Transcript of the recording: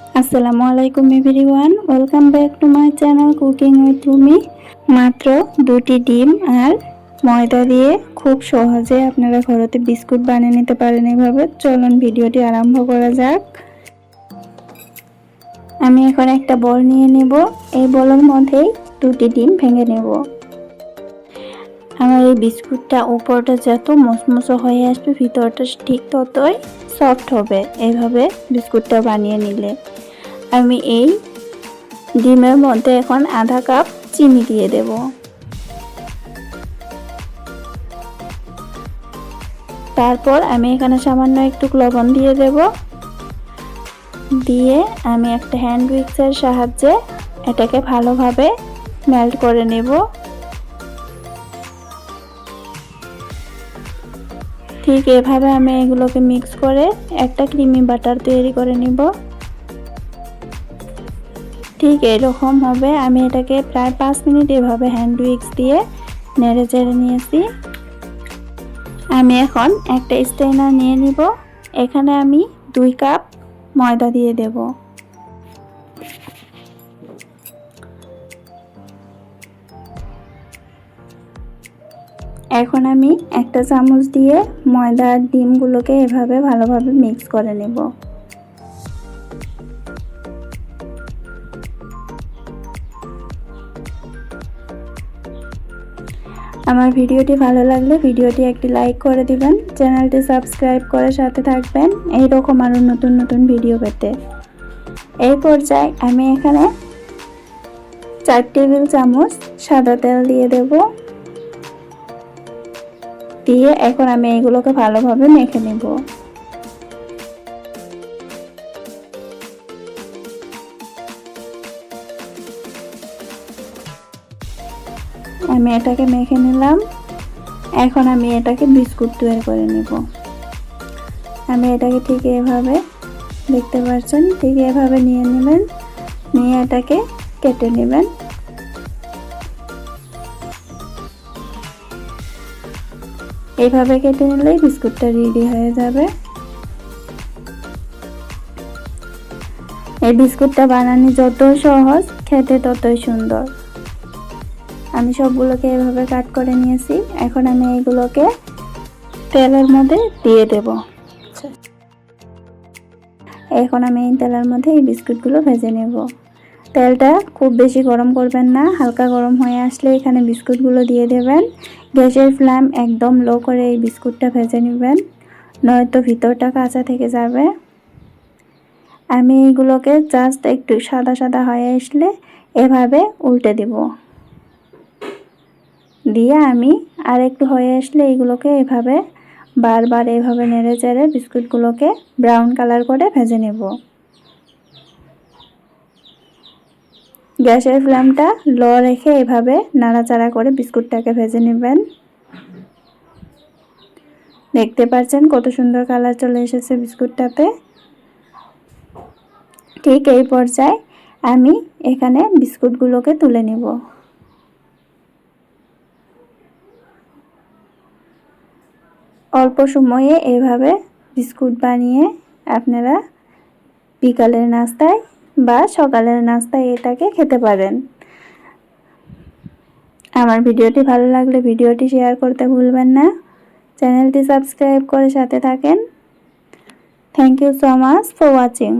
আসসালামু আলাইকুম everyone, welcome back to my channel cooking with Rumi. মাত্র 2টি ডিম আর ময়দা দিয়ে খুব সহজে আপনারা ঘরেতে বিস্কুট বানিয়ে নিতে পারেন। এভাবে চলুন ভিডিওটি আরম্ভ করা যাক। আমি এখন একটা বল নিয়ে নেব। এই বলের মধ্যেই 2টি ডিম ভেঙে নেব। আমার এই বিস্কুটটা উপরটা যত মচমচে হয়ে আসবে, ভিতরটা ঠিক ততই সফট হবে এইভাবে বিস্কুটটা বানিয়ে নিলে। আমি এই ডিমের মধ্যে এখন আধা কাপ চিনি দিয়ে দেব। তারপর আমি এখানে সামান্য একটু লবণ দিয়ে দেব। দিয়ে আমি একটা হ্যান্ড উইক্সের সাহায্যে এটাকে ভালোভাবে মেল্ট করে নেব। ঠিক এভাবে আমি এগুলোকে মিক্স করে একটা ক্রিমি বাটার তৈরি করে নিব। ঠিক এরকম হবে। আমি এটাকে প্রায় 5 মিনিট এভাবে হ্যান্ড উইক্স দিয়ে নেড়ে চেড়ে নিয়েছি। আমি এখন একটা স্ট্রেনার নিয়ে নিব। এখানে আমি 2 কাপ ময়দা দিয়ে দেব। এখন আমি একটা চামচ দিয়ে ময়দার ডিমগুলোকে এভাবে ভালোভাবে মিক্স করে নেব। আমার ভিডিওটি ভালো লাগলে ভিডিওটি একটি লাইক করে দিবেন, চ্যানেলটি সাবস্ক্রাইব করে সাথে থাকবেন এই রকম আরো নতুন নতুন ভিডিও পেতে। এই পর্যায়ে আমি এখানে 4 টেবিল চামচ সাদা তেল দিয়ে দেব। দিয়ে এখন আমি এগুলোকে ভালোভাবে মেখে নেব। আমি এটাকে মেখে নিলাম। এখন আমি এটাকে বিস্কুট তৈরি করে নেব। আমি এটাকে ঠিক এভাবে দেখতে পাচ্ছেন, ঠিক এভাবে নিয়ে নেবেন। নিয়ে এটাকে কেটে নেবেন। এইভাবে কেটে নিলেই বিস্কুটটা রেডি হয়ে যাবে। এই বিস্কুটটা বানানো যত সহজ, খেতে ততই সুন্দর। আমি সবগুলোকে এভাবে কাট করে নিয়েছি। এখন আমি এগুলোকে তেলের মধ্যে দিয়ে দেব। এখন আমি এই তেলের মধ্যে এই বিস্কুটগুলো ভেজে নেব। তেলটা খুব বেশি গরম করবেন না, হালকা গরম হয়ে আসলে এখানে বিস্কুটগুলো দিয়ে দেবেন। গ্যাসের ফ্লেম একদম লো করে এই বিস্কুটটা ভেজে নেবেন, নয়তো ভিতরটা কাঁচা থেকে যাবে। আমি এইগুলোকে জাস্ট একটু সাদা সাদা হয়ে আসলে এভাবে উল্টে দিব। দিয়ে আমি আর একটু হয়ে আসলে এইগুলোকে এভাবে বারবার এভাবে নেড়ে চেড়ে বিস্কুটগুলোকে ব্রাউন কালার করে ভেজে নেব। গ্যাসের ফ্লেমটা লো রেখে এভাবে নাড়াচাড়া করে বিস্কুটটাকে ভেজে নেবেন। দেখতে পাচ্ছেন কত সুন্দর কালার চলে এসেছে বিস্কুটটাতে। ঠিক এই পর্যায়ে আমি এখানে বিস্কুটগুলোকে তুলে নেব। অল্প সময়ে এভাবে বিস্কুট বানিয়ে আপনারা বিকালের নাস্তায় বা সকালের নাস্তায় এটাকে খেতে পারেন। আমার ভিডিওটি ভালো লাগলে ভিডিওটি শেয়ার করতে ভুলবেন না, চ্যানেলটি সাবস্ক্রাইব করে সাথে থাকেন। Thank you so much for watching.